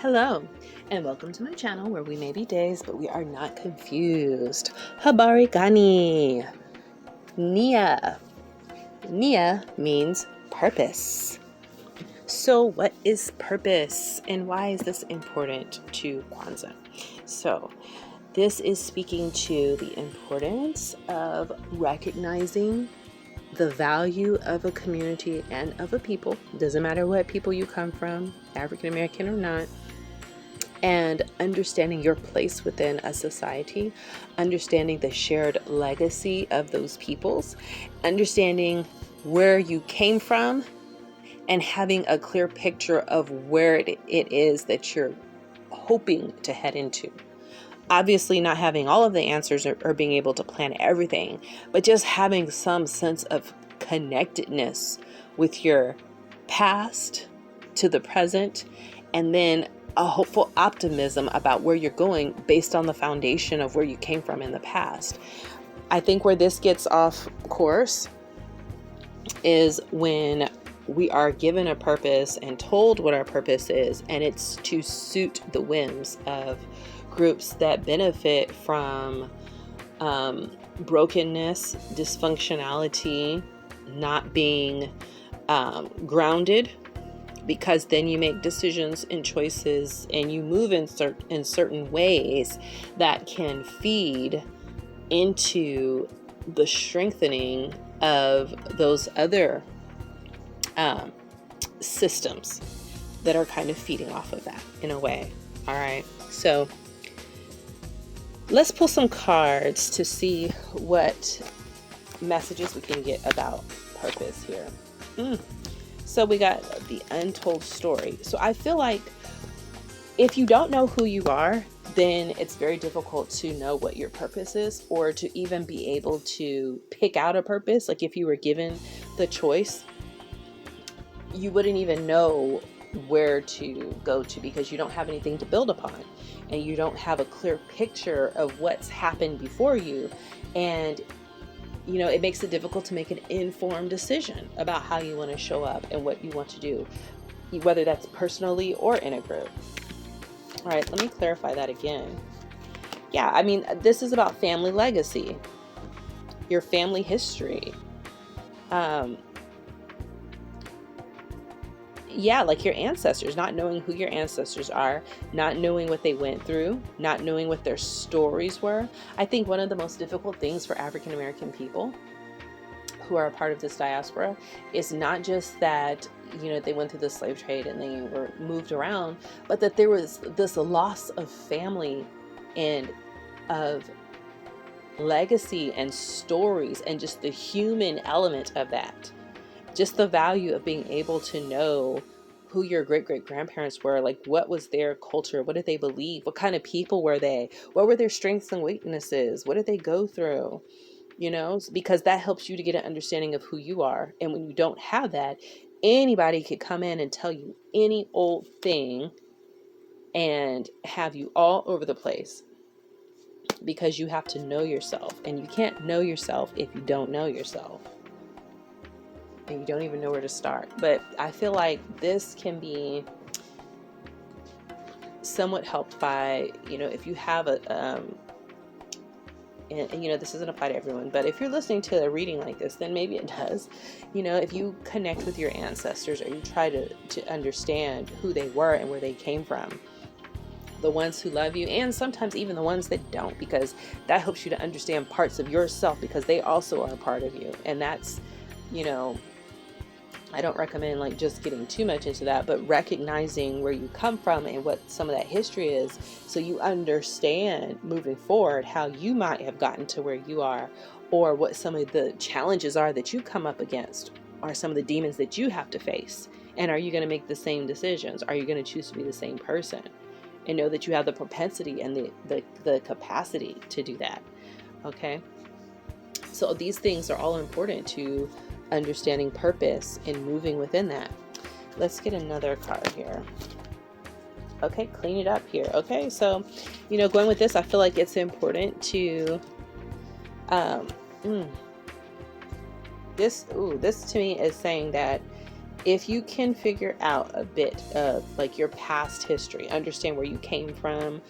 Hello, and welcome to my channel where we may be dazed, but we are not confused. Habari, gani. Nia. Nia means purpose. So what is purpose and why is this important to Kwanzaa? So this is speaking to the importance of recognizing the value of a community and of a people. Doesn't matter what people you come from, African American or not, and understanding your place within a society, understanding the shared legacy of those peoples, understanding where you came from, and having a clear picture of where it is that you're hoping to head into. Obviously not having all of the answers or being able to plan everything, but just having some sense of connectedness with your past to the present, and then a hopeful optimism about where you're going based on the foundation of where you came from in the past. I think where this gets off course is when we are given a purpose and told what our purpose is, and it's to suit the whims of groups that benefit from brokenness, dysfunctionality, not being grounded, because then you make decisions and choices and you move in certain ways that can feed into the strengthening of those other systems that are kind of feeding off of that in a way. All right, so let's pull some cards to see what messages we can get about purpose here. So we got the untold story. So I feel like if you don't know who you are, then it's very difficult to know what your purpose is, or to even be able to pick out a purpose. Like if you were given the choice, you wouldn't even know where to go to because you don't have anything to build upon and you don't have a clear picture of what's happened before you. And you know, it makes it difficult to make an informed decision about how you want to show up and what you want to do, whether that's personally or in a group. All right, let me clarify that again. Yeah, I mean, this is about family legacy, your family history. Yeah, like your ancestors, not knowing who your ancestors are, not knowing what they went through, not knowing what their stories were. I think one of the most difficult things for African American people who are a part of this diaspora is not just that, you know, they went through the slave trade and they were moved around, but that there was this loss of family and of legacy and stories and just the human element of that. Just the value of being able to know who your great-great-grandparents were, like what was their culture, what did they believe, what kind of people were they, what were their strengths and weaknesses, what did they go through, you know, because that helps you to get an understanding of who you are. And when you don't have that, anybody could come in and tell you any old thing and have you all over the place, because you have to know yourself, and you can't know yourself if you don't know yourself. And you don't even know where to start. But I feel like this can be somewhat helped by, you know, if you have a, and you know, this doesn't apply to everyone, but if you're listening to a reading like this, then maybe it does. You know, if you connect with your ancestors or you try to understand who they were and where they came from, the ones who love you, and sometimes even the ones that don't, because that helps you to understand parts of yourself, because they also are a part of you. And that's, you know, I don't recommend like just getting too much into that, but recognizing where you come from and what some of that history is, so you understand moving forward how you might have gotten to where you are, or what some of the challenges are that you come up against, or some of the demons that you have to face. And are you going to make the same decisions? Are you going to choose to be the same person? And know that you have the propensity and the capacity to do that. Okay. So these things are all important to understanding purpose and moving within that. Let's get another card here. Okay, clean it up here. Okay, so, you know, going with this, I feel like it's important to this to me is saying that if you can figure out a bit of like your past history, understand where you came from.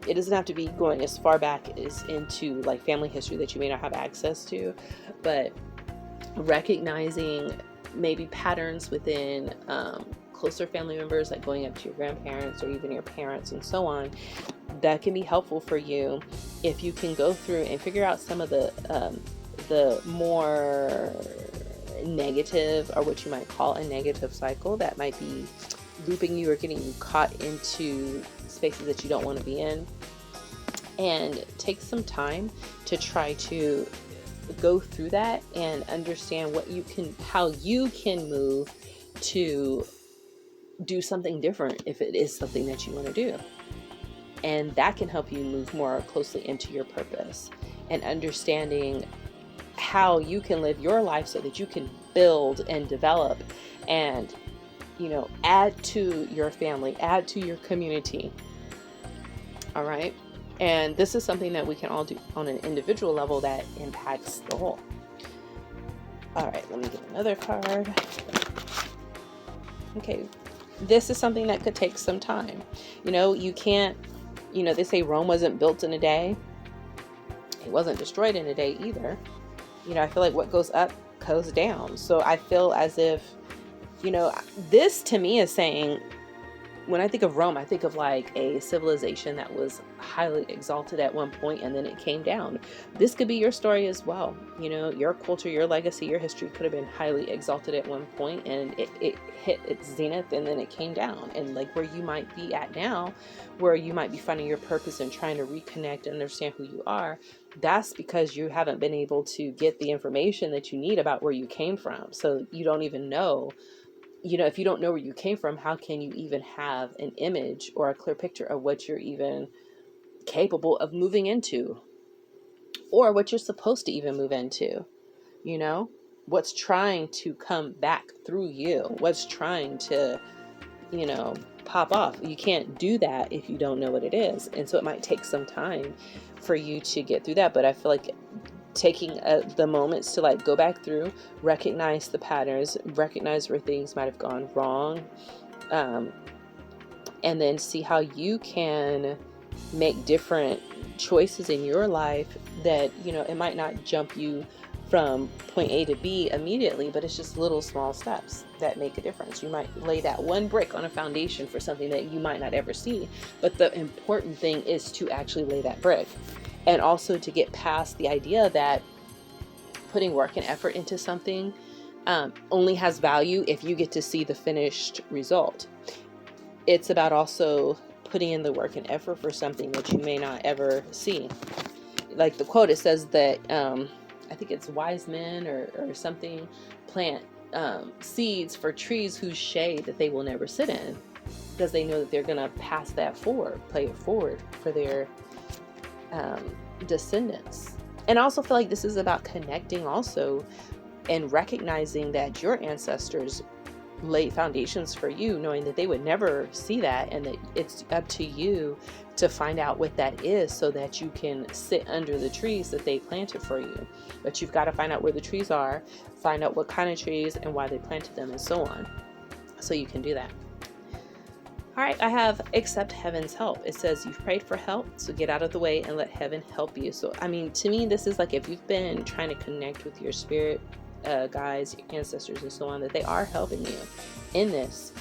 It doesn't have to be going as far back as into like family history that you may not have access to, but recognizing maybe patterns within closer family members, like going up to your grandparents or even your parents and so on, that can be helpful for you if you can go through and figure out some of the more negative, or what you might call a negative cycle that might be looping you or getting you caught into spaces that you don't want to be in, and take some time to try to go through that and understand how you can move to do something different if it is something that you want to do. And that can help you move more closely into your purpose and understanding how you can live your life so that you can build and develop and, add to your family, add to your community. All right. And this is something that we can all do on an individual level that impacts the whole. All right, let me get another card. Okay, this is something that could take some time. You can't, they say Rome wasn't built in a day. It wasn't destroyed in a day either. I feel like what goes up goes down. So I feel as if, this to me is saying, when I think of Rome, I think of like a civilization that was highly exalted at one point and then it came down. This could be your story as well. Your culture, your legacy, your history could have been highly exalted at one point and it hit its zenith and then it came down. And like where you might be at now, where you might be finding your purpose and trying to reconnect and understand who you are, that's because you haven't been able to get the information that you need about where you came from. So you don't even know. If you don't know where you came from, how can you even have an image or a clear picture of what you're even capable of moving into, or what you're supposed to even move into? What's trying to come back through you, what's trying to, pop off. You can't do that if you don't know what it is. And so it might take some time for you to get through that. But I feel like taking the moments to like go back through, recognize the patterns, recognize where things might have gone wrong, and then see how you can make different choices in your life that, it might not jump you from point A to B immediately, but it's just little small steps that make a difference. You might lay that one brick on a foundation for something that you might not ever see, but the important thing is to actually lay that brick. And also to get past the idea that putting work and effort into something only has value if you get to see the finished result. It's about also putting in the work and effort for something that you may not ever see. Like the quote, it says that, I think it's wise men or something, plant seeds for trees whose shade that they will never sit in, because they know that they're going to pass that forward, play it forward for their descendants. And I also feel like this is about connecting also and recognizing that your ancestors laid foundations for you, knowing that they would never see that, and that it's up to you to find out what that is so that you can sit under the trees that they planted for you. But you've got to find out where the trees are, find out what kind of trees and why they planted them and so on, so you can do that. All right, I have accept heaven's help. It says you've prayed for help, so get out of the way and let heaven help you. So, to me, this is like if you've been trying to connect with your spirit guides, your ancestors and so on, that they are helping you in this.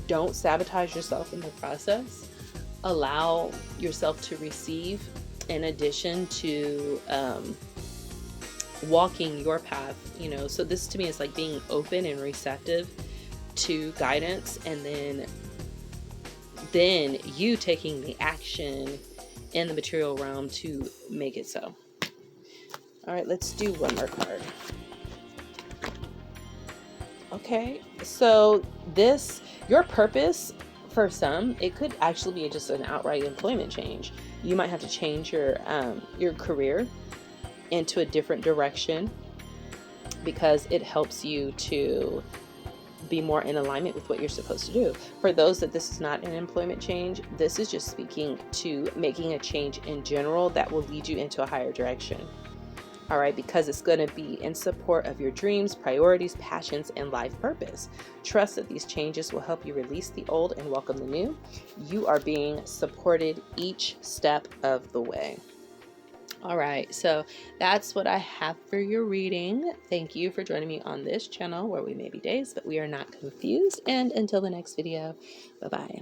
Don't sabotage yourself in the process. Allow yourself to receive, in addition to walking your path. So this to me is like being open and receptive to guidance, and then you taking the action in the material realm to make it so. All right, let's do one more card. Okay, so your purpose, for some, it could actually be just an outright employment change. You might have to change your career into a different direction because it helps you to be more in alignment with what you're supposed to do. For those that this is not an employment change, this is just speaking to making a change in general that will lead you into a higher direction. All right, because it's going to be in support of your dreams, priorities, passions, and life purpose. Trust that these changes will help you release the old and welcome the new. You are being supported each step of the way. All right, so that's what I have for your reading. Thank you for joining me on this channel where we may be days, but we are not confused. And until the next video, bye-bye.